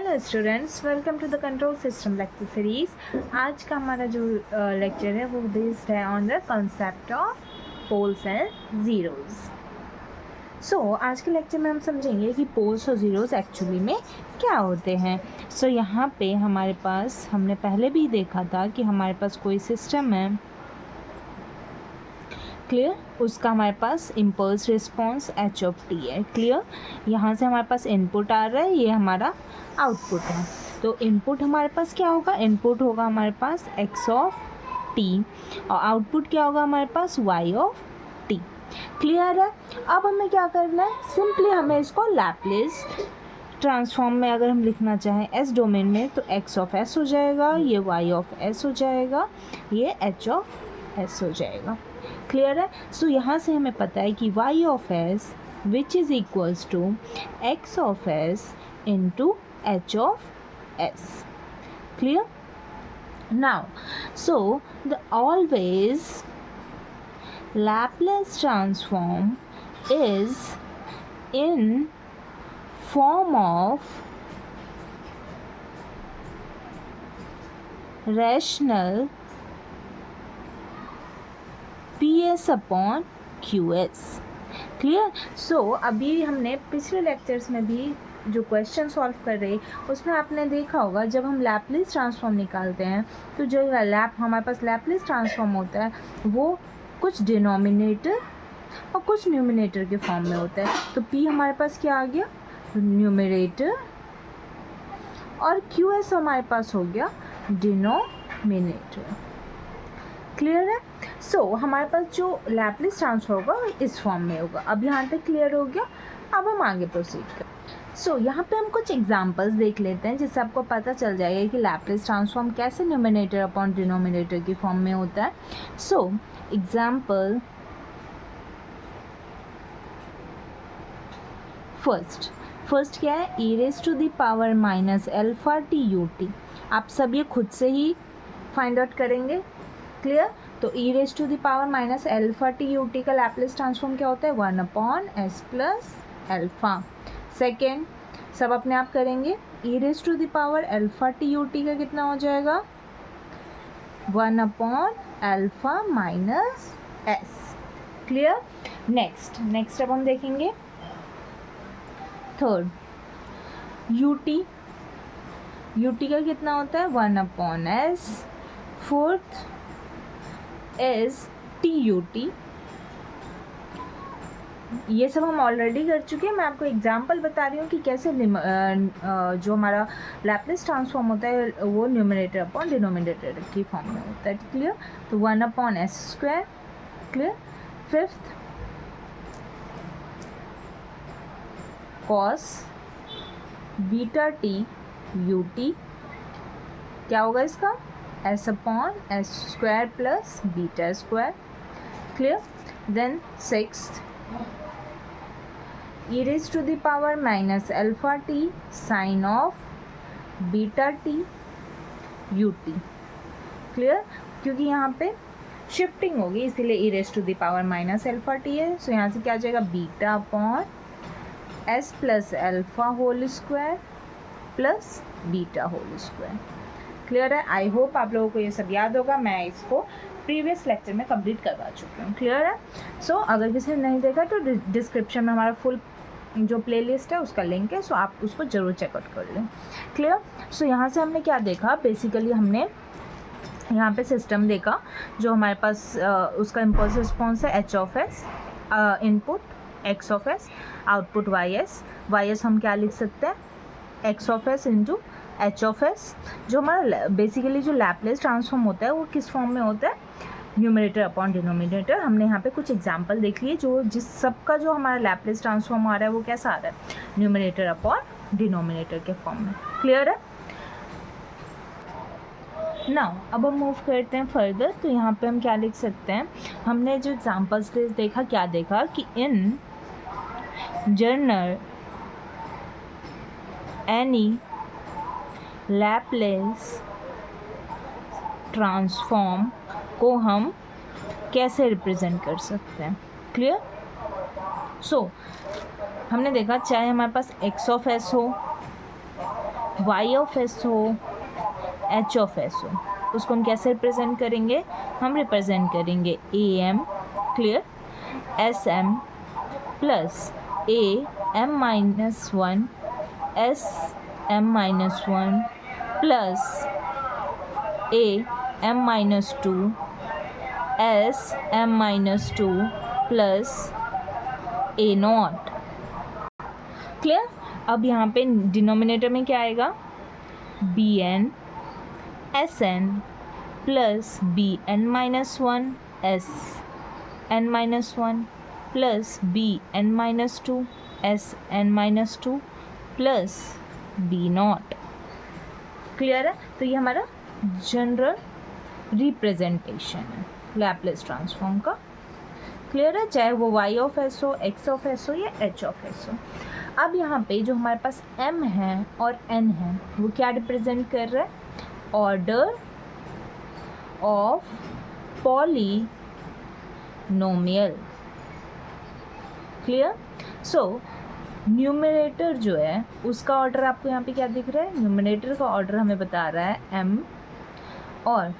Hello students, welcome to the control system lecture series. आज का हमारा जो लेक्चर है वो बेस्ड है on the concept of poles and zeros. So आज के लेक्चर में हम समझेंगे कि पोल्स और ज़ीरोज़ एक्चुअली में क्या होते हैं। सो यहाँ पे हमारे पास, हमने पहले भी देखा था कि हमारे पास कोई सिस्टम है, क्लियर, उसका हमारे पास impulse response H of T है। क्लियर, यहाँ से हमारे पास इनपुट आ रहा है, ये हमारा आउटपुट है। तो इनपुट हमारे पास क्या होगा, इनपुट होगा हमारे पास एक्स ऑफ टी और आउटपुट क्या होगा हमारे पास वाई ऑफ टी। क्लियर है। अब हमें क्या करना है, सिंपली हमें इसको लैप्लेस ट्रांसफॉर्म में अगर हम लिखना चाहें एस डोमेन में तो एक्स ऑफ एस हो जाएगा, ये वाई ऑफ एस हो जाएगा, ये एच ऑफ एस हो जाएगा। क्लियर है। सो यहाँ से हमें पता है कि y of s which is equals to x of s into h of s। Clear. Now so the always Laplace transform is in form of rational PS upon QS। Clear. So अभी हमने पिछले lectures में भी जो question solve कर रहे उसमें आपने देखा होगा जब हम लैप्लेस ट्रांसफॉर्म निकालते हैं तो जो हमारे पास लैप्लेस ट्रांसफॉर्म होता है वो कुछ डिनोमिनेटर और कुछ न्यूमिनेटर के फॉर्म में होता है। तो P हमारे पास क्या आ गया, न्यूमिनेटर, और QS हमारे पास हो गया डिनोमिनेटर। क्लियर है। सो हमारे पास जो लैप्लेस ट्रांसफर होगा इस फॉर्म में होगा। अब यहाँ तक क्लियर हो गया। अब हम आगे प्रोसीड करें। सो यहाँ पे हम कुछ एग्जांपल्स देख लेते हैं जिससे आपको पता चल जाएगा कि लैप्लेस ट्रांसफॉर्म कैसे न्यूमिनेटर अपॉन डिनोमिनेटर की फॉर्म में होता है। सो एग्जाम्पल फर्स्ट क्या है, e raise to the power minus alpha t u t. आप सब ये खुद से ही फाइंड आउट करेंगे। क्लियर। तो e raise to the power minus alpha t u t का लैप्लेस ट्रांसफॉर्म क्या होता है, 1 upon s plus alpha. Second, सब अपने आप करेंगे, e raise to the power alpha t u t का कितना हो जाएगा, 1 upon alpha minus S. Clear. Next अब हम देखेंगे थर्ड, यू टी का कितना होता है, 1 upon S. Fourth is T u T. ये सब हम ऑलरेडी कर चुके हैं, मैं आपको एग्जांपल बता रही हूँ कि कैसे जो हमारा लैप्लेस ट्रांसफॉर्म होता है वो न्यूमरेटर अपॉन डिनोमिनेटर की फॉर्म में होता है। क्लियर। तो 1 upon s square. Clear. Fifth, cos beta t u t, क्या होगा इसका, s upon s square plus beta square. Clear. Then sixth, e raise to the power minus alpha t sine of beta t u t. Clear. क्योंकि यहाँ पे shifting होगी इसीलिए e raise to the power minus alpha t है। So यहाँ से क्या आ जाएगा, beta upon s plus alpha whole square plus beta whole square. Clear है। आई होप आप लोगों को ये सब याद होगा, मैं इसको प्रीवियस लेक्चर में कंप्लीट करवा चुकी हूँ। क्लियर है। सो अगर किसी ने नहीं देखा तो डिस्क्रिप्शन में हमारा फुल जो प्लेलिस्ट है उसका लिंक है, सो आप उसको ज़रूर चेकआउट कर लें। क्लियर। सो यहाँ से हमने क्या देखा, बेसिकली हमने यहाँ पे सिस्टम देखा जो हमारे पास उसका इम्पल्स रिस्पॉन्स है H of S, input X of S, output Y S हम क्या लिख सकते हैं, X of S into H of S. जो हमारा बेसिकली जो लैप्लेस ट्रांसफॉर्म होता है वो किस फॉर्म में होता है, न्यूमरेटर अपॉन डिनोमिनेटर। हमने यहाँ पे कुछ एग्जांपल देख लिए जो जिस सबका जो हमारा लैप्लेस ट्रांसफॉर्म आ रहा है वो कैसा आ रहा है, न्यूमरेटर अपॉन डिनोमिनेटर के फॉर्म में। क्लियर है। नाउ अब हम मूव करते हैं फर्दर। तो यहाँ पे हम क्या लिख सकते हैं, हमने जो एग्जांपल्स देखा, क्या देखा कि in general any Laplace transform को हम कैसे रिप्रेजेंट कर सकते हैं। क्लियर। सो हमने देखा चाहे हमारे पास एक्स ऑफ एस हो वाई ऑफ एस हो, एच ऑफ एस हो, उसको हम कैसे रिप्रेजेंट करेंगे? हम रिप्रेजेंट करेंगे A M, clear, S M plus A M minus one S M minus one plus A M minus two S M minus two plus A not, clear. अब यहाँ पे डिनोमिनेटर में क्या आएगा? B N S N plus B N minus one S N minus one plus B N minus two S N minus two plus B not, clear है। तो ये हमारा जनरल रिप्रेजेंटेशन है लैप्लेस ट्रांसफॉर्म का, clear है, चाहे वो y of S हो, x ऑफ एस हो या h ऑफ एस हो। अब यहाँ पे जो हमारे पास m है और n है वो क्या रिप्रेजेंट कर रहा है? Order of polynomial, clear. So numerator जो है उसका ऑर्डर आपको यहाँ पे क्या दिख रहा है? न्यूमरेटर का ऑर्डर हमें बता रहा है m, और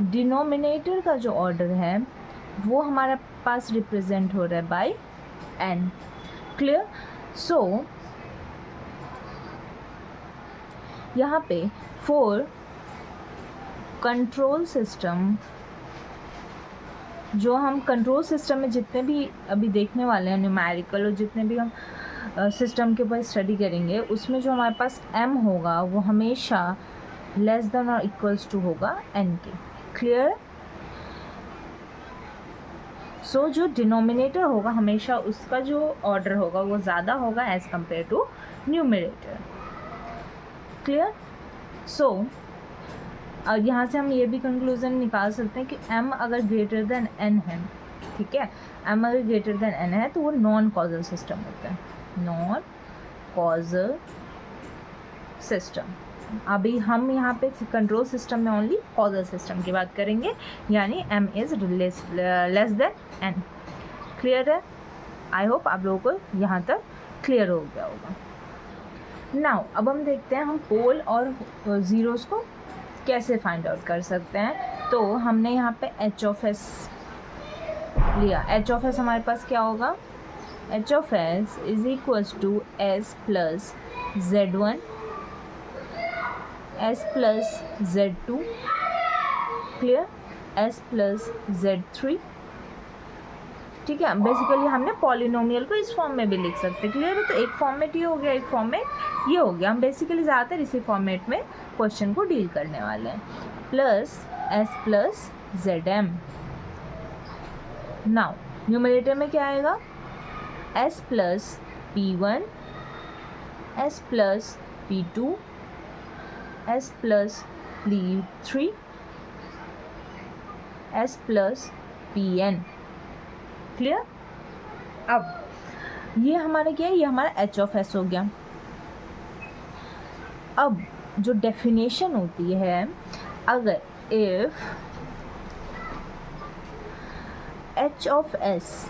डिनोमिनेटर का जो ऑर्डर है वो हमारे पास रिप्रेजेंट हो रहा है बाय n, क्लियर। सो यहाँ पे फॉर कंट्रोल सिस्टम, जो हम कंट्रोल सिस्टम में जितने भी अभी देखने वाले हैं न्यूमेरिकल और जितने भी हम सिस्टम के ऊपर स्टडी करेंगे, उसमें जो हमारे पास m होगा वो हमेशा लेस देन और इक्वल्स टू होगा n के, क्लियर। सो जो डिनोमिनेटर होगा हमेशा उसका जो ऑर्डर होगा वो ज़्यादा होगा as compare to numerator, clear. So यहाँ से हम ये भी कंक्लूजन निकाल सकते हैं कि m अगर ग्रेटर देन n है, ठीक है, m अगर ग्रेटर देन n है तो वो नॉन कॉजल सिस्टम होता है, नॉन कॉजल सिस्टम। अभी हम यहाँ पे कंट्रोल सिस्टम में ओनली कॉजल सिस्टम की बात करेंगे, यानी m is less than n, clear है। आई होप आप लोगों को यहाँ तक क्लियर हो गया होगा। नाउ अब हम देखते हैं हम पोल और ज़ीरोज़ को कैसे फाइंड आउट कर सकते हैं। तो हमने यहाँ पे h ऑफ s लिया, h ऑफ s हमारे पास क्या होगा? h of s is equals to s plus z1 s plus z2, clear, s plus z3, ठीक है। बेसिकली हमने पॉलिनोमियल को इस फॉर्म में भी लिख सकते हैं, क्लियर है। तो एक फॉर्मेट ये हो गया, एक फॉर्मेट ये हो गया। हम बेसिकली ज़्यादातर इसी फॉर्मेट में क्वेश्चन को डील करने वाले हैं। Plus s plus zm। Now numerator में क्या आएगा? s plus p1 s plus p2 s plus p3 s plus pn, clear. अब ये हमारा क्या है? ये हमारा h ऑफ s हो गया। अब जो डेफिनेशन होती है, अगर if h of s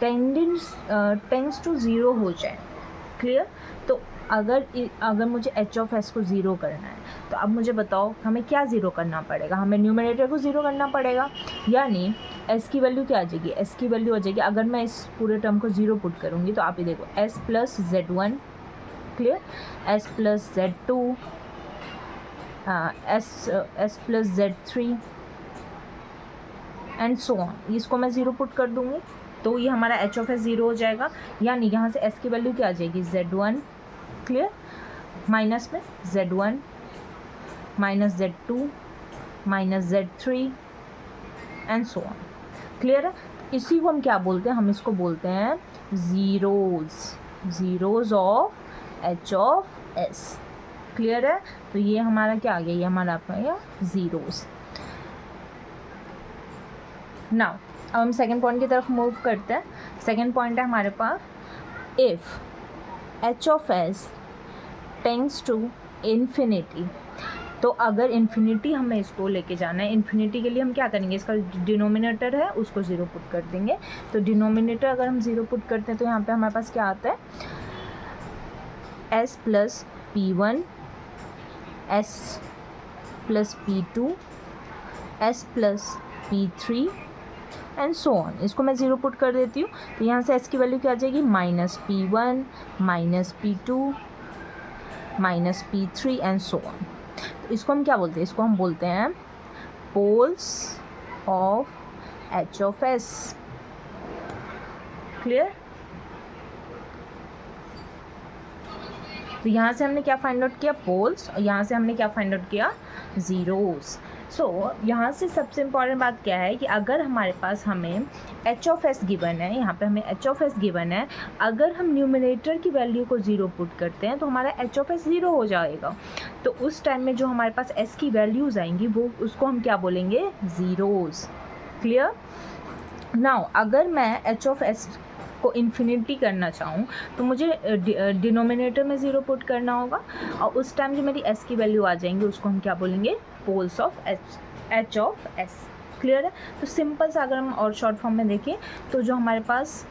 tends to zero हो जाए, क्लियर। तो अगर मुझे h ऑफ s को ज़ीरो करना है तो अब मुझे बताओ हमें क्या ज़ीरो करना पड़ेगा? हमें न्यूमरेटर को ज़ीरो करना पड़ेगा, यानी s की वैल्यू क्या आ जाएगी? s की वैल्यू आ जाएगी, अगर मैं इस पूरे टर्म को ज़ीरो पुट करूँगी तो आप ये देखो s plus z1, clear, s plus z2, s plus z3 and so on. इसको मैं ज़ीरो पुट कर दूँगी तो ये हमारा h ऑफ s ज़ीरो हो जाएगा, यानी यहाँ से s की वैल्यू क्या आ जाएगी? z1, क्लियर, माइनस में z1 minus z2 minus z3 and so on, clear है। इसी को हम क्या बोलते हैं? हम इसको बोलते हैं zeros of h of s, clear है। तो ये हमारा क्या आ गया? ये हमारा आ गया ज़ीरोज़। नाउ अब हम सेकेंड पॉइंट की तरफ मूव करते हैं। सेकेंड पॉइंट है हमारे पास, if h of s tends to infinity. तो अगर इन्फिनिटी हमें इसको लेके जाना है, इन्फिनिटी के लिए हम क्या करेंगे? इसका डिनोमिनेटर है उसको ज़ीरो पुट कर देंगे। तो डिनोमिनेटर अगर हम ज़ीरो पुट करते हैं तो यहाँ पे हमारे पास क्या आता है? s plus p1 S plus P2, S plus P3 and so on. इसको मैं ज़ीरो पुट कर देती हूँ, तो यहाँ से एस की वैल्यू क्या आ जाएगी, minus P1, minus P2, minus P3 and so on. तो इसको हम क्या बोलते हैं, इसको हम बोलते हैं poles of H of S. Clear? तो यहाँ से हमने क्या फाइंड आउट किया, पोल्स, और यहाँ से हमने क्या फाइंड आउट किया, ज़ीरोस। सो यहाँ से सबसे इम्पॉर्टेंट बात क्या है कि अगर हमारे पास हमें एच ऑफ एस गिवन है, यहाँ पे हमें एच ऑफ एस गिवन है, अगर हम न्यूमरेटर की वैल्यू को ज़ीरो पुट करते हैं तो हमारा एच ऑफ एस ज़ीरो हो जाएगा। तो उस टाइम में जो हमारे पास एस की वैल्यूज़ आएंगी वो उसको हम क्या बोलेंगे, ज़ीरोज़। क्लियर? नाउ अगर मैं एच ऑफ एस को इन्फिनिटी करना चाहूँ तो मुझे डिनोमिनेटर में ज़ीरो पुट करना होगा, और उस टाइम जो मेरी एस की वैल्यू आ जाएंगी उसको हम क्या बोलेंगे, poles of H of S. Clear है? तो सिंपल सा अगर हम और शॉर्ट फॉर्म में देखें तो जो हमारे पास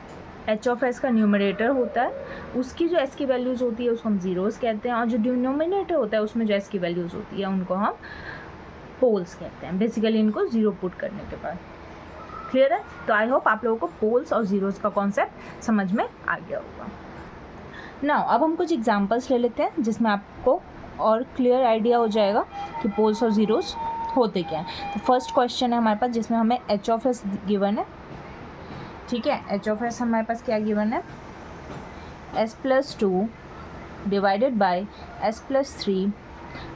एच ऑफ एस का न्यूमरेटर होता है उसकी जो एस की वैल्यूज़ होती है उसको हम ज़ीरोज़ कहते हैं, और जो डिनोमिनेटर होता है उसमें जो एस की वैल्यूज़ होती है उनको हम पोल्स कहते हैं, बेसिकली इनको ज़ीरो पुट करने के बाद। क्लियर है? तो आई होप आप लोगों को पोल्स और ज़ीरोज़ का कॉन्सेप्ट समझ में आ गया होगा। नाउ अब हम कुछ एग्जांपल्स ले लेते हैं जिसमें आपको और क्लियर आइडिया हो जाएगा कि पोल्स और ज़ीरोज़ होते क्या हैं। तो फर्स्ट क्वेश्चन है हमारे पास जिसमें हमें एच ऑफ एस गिवन है। ठीक है, एच ऑफ एस हमारे पास क्या गिवन है, S plus 2 divided by S plus 3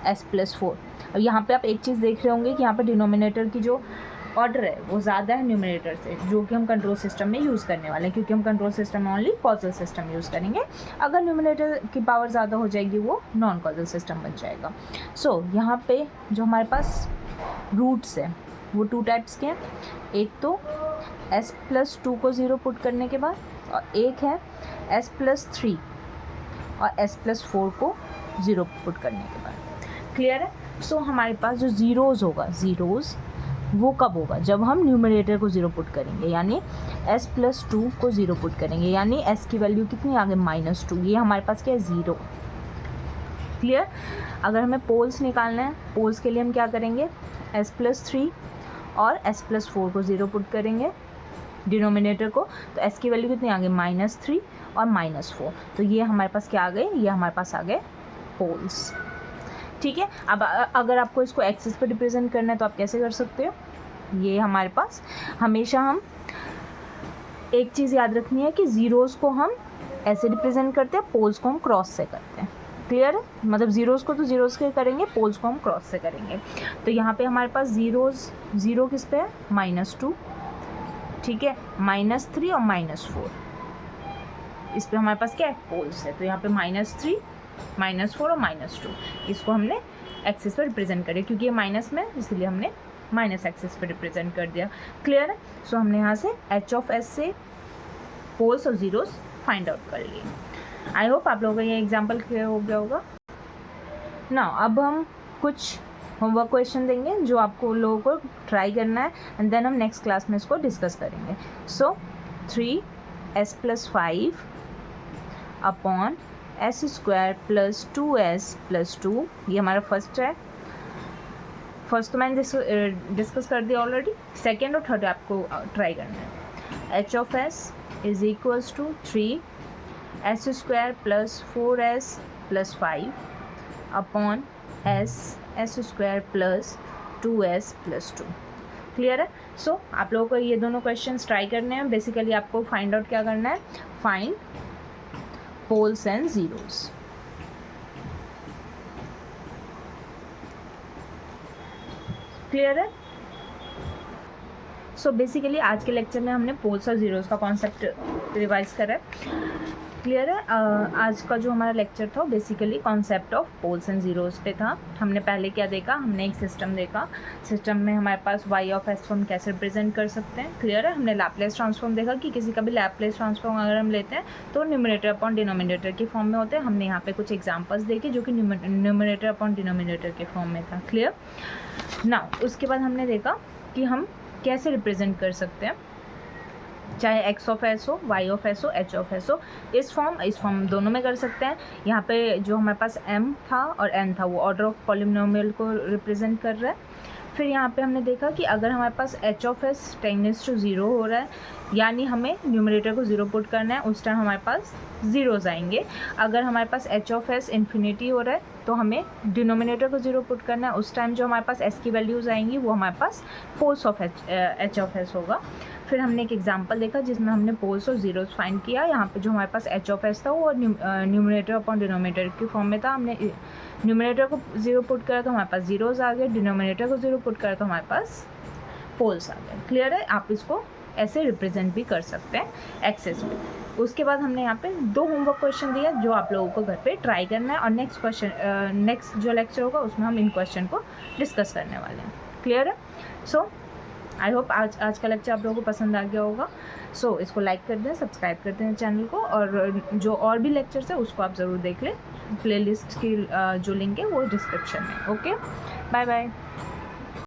S plus 4। अब यहाँ पे आप एक चीज़ देख रहे होंगे कि यहाँ पे डिनोमिनेटर की जो ऑर्डर है वो ज़्यादा है न्यूमरेटर से, जो कि हम कंट्रोल सिस्टम में यूज़ करने वाले हैं, क्योंकि हम कंट्रोल सिस्टम में ओनली कॉजल सिस्टम यूज़ करेंगे। अगर न्यूमरेटर की पावर ज़्यादा हो जाएगी वो नॉन कॉजल सिस्टम बन जाएगा। सो यहाँ पे जो हमारे पास रूट्स है वो टू टाइप्स के हैं, एक तो एस प्लस 2 को ज़ीरो पुट करने के बाद, और एक है एस प्लस 3 और एस प्लस 4 को ज़ीरो पुट करने के बाद। क्लियर है? सो हमारे पास जो ज़ीरोज़ होगा, ज़ीरोज़ वो कब होगा, जब हम न्यूमरेटर को ज़ीरो पुट करेंगे, यानी s प्लस 2 को ज़ीरो पुट करेंगे, यानी s की वैल्यू कितनी आ गई, -2। ये हमारे पास क्या है, ज़ीरो। क्लियर? अगर हमें पोल्स निकालना है, पोल्स के लिए हम क्या करेंगे, s प्लस 3 और s प्लस 4 को ज़ीरो पुट करेंगे डिनोमिनेटर को, तो s की वैल्यू कितनी आ गई, -3 और -4। तो ये हमारे पास क्या आ गए, ये हमारे पास आ गए पोल्स। ठीक है? अब अगर आपको इसको एक्सिस पे रिप्रेजेंट करना है तो आप कैसे कर सकते हो, ये हमारे पास हमेशा हम एक चीज़ याद रखनी है कि ज़ीरोज़ को हम ऐसे रिप्रेजेंट करते हैं, पोल्स को हम क्रॉस से करते हैं। क्लियर है? मतलब ज़ीरोज़ को तो ज़ीरोज़ के करेंगे, पोल्स को हम क्रॉस से करेंगे। तो यहाँ पे हमारे पास ज़ीरो किस पे है, -2, ठीक है, -3 और -4, इस पर हमारे पास क्या है, पोल्स है। तो यहाँ पे -3, -4 और -2, इसको हमने एक्सिस पर रिप्रेजेंट करें, क्योंकि ये माइनस में इसलिए हमने माइनस एक्सिस पर रिप्रेजेंट कर दिया। क्लियर है? सो हमने यहाँ से एच ऑफ एस से पोल्स और ज़ीरोज़ फाइंड आउट कर लिए। आई होप आप लोगों को ये एग्जांपल क्लियर हो गया होगा ना। अब हम कुछ होमवर्क क्वेश्चन देंगे जो आपको लोगों को ट्राई करना है, एंड देन हम नेक्स्ट क्लास में इसको डिस्कस करेंगे। सो 3s + 5 अपॉन s² + 2s + 2, ये हमारा फर्स्ट है। फर्स्ट तो मैंने डिस्कस कर दिया ऑलरेडी, सेकेंड और थर्ड आपको ट्राई करना है। H of S is equals to 3s² + 4s + 5 upon s² + 2s + 2। Clear है? सो आप लोगों को ये दोनों क्वेश्चंस ट्राई करने हैं। बेसिकली आपको फाइंड आउट क्या करना है, find poles and zeros. Clear है? सो बेसिकली आज के लेक्चर में हमने पोल्स और ज़ीरोज़ का कॉन्सेप्ट रिवाइज करा है। क्लियर है? आज का जो हमारा लेक्चर था basically concept of poles and zeros पे था। हमने पहले क्या देखा, हमने एक सिस्टम देखा, सिस्टम में हमारे पास y ऑफ s को हम कैसे रिप्रेजेंट कर सकते हैं। क्लियर है? हमने लैप्लेस ट्रांसफॉर्म देखा कि किसी का भी लैप्लेस ट्रांसफॉर्म अगर हम लेते हैं तो न्यूमरेटर अपॉन डिनोमिनेटर के फॉर्म में होते हैं। हमने यहाँ पे कुछ एग्जांपल्स देखे जो कि न्यूमरेटर अपॉन डिनोमिनेटर के फॉर्म में था। क्लियर? नाउ उसके बाद हमने देखा कि हम कैसे रिप्रेजेंट कर सकते हैं चाहे एक्स ऑफ एस हो, वाई ऑफ एस हो, एच ऑफ एस हो, इस फॉर्म दोनों में कर सकते हैं। यहाँ पे जो हमारे पास एम था और एन था वो ऑर्डर ऑफ पॉलिनोमियल को रिप्रेजेंट कर रहा है। फिर यहाँ पे हमने देखा कि अगर हमारे पास एच ऑफ एस 10⁻0 हो रहा है, यानी हमें न्यूमरेटर को 0 पुट करना है, उस टाइम हमारे पास ज़ीरोज़ आएंगे। अगर हमारे पास एच ऑफ एस इन्फिनिटी हो रहा है तो हमें डिनोमिनेटर को 0 पुट करना है, उस टाइम जो हमारे पास एस की वैल्यूज़ आएंगी वो हमारे पास poles of H of s होगा। फिर हमने एक एग्जांपल देखा जिसमें हमने पोल्स और ज़ीरोज़ फाइंड किया। यहाँ पे जो हमारे पास एच ऑफ एस था वो न्यूमरेटर अपॉन डिनोमिनेटर के फॉर्म में था। हमने न्यूमरेटर को 0 पुट करा तो हमारे पास ज़ीरोज़ आ गए, डिनोमिनेटर को 0 पुट करा तो हमारे पास पोल्स आ गए। क्लियर है? आप इसको ऐसे रिप्रेजेंट भी कर सकते हैं एक्सेस में। उसके बाद हमने यहाँ पे 2 होमवर्क क्वेश्चन दिया जो आप लोगों को घर पे ट्राई करना है, और नेक्स्ट जो लेक्चर होगा उसमें हम इन क्वेश्चन को डिस्कस करने वाले हैं। क्लियर है? सो आई होप आज का लेक्चर आप लोगों को पसंद आ गया होगा। सो इसको लाइक कर दें, सब्सक्राइब कर दें चैनल को, और जो और भी लेक्चर्स है उसको आप ज़रूर देख लें। प्लेलिस्ट की जो लिंक है वो डिस्क्रिप्शन में। Okay, bye bye.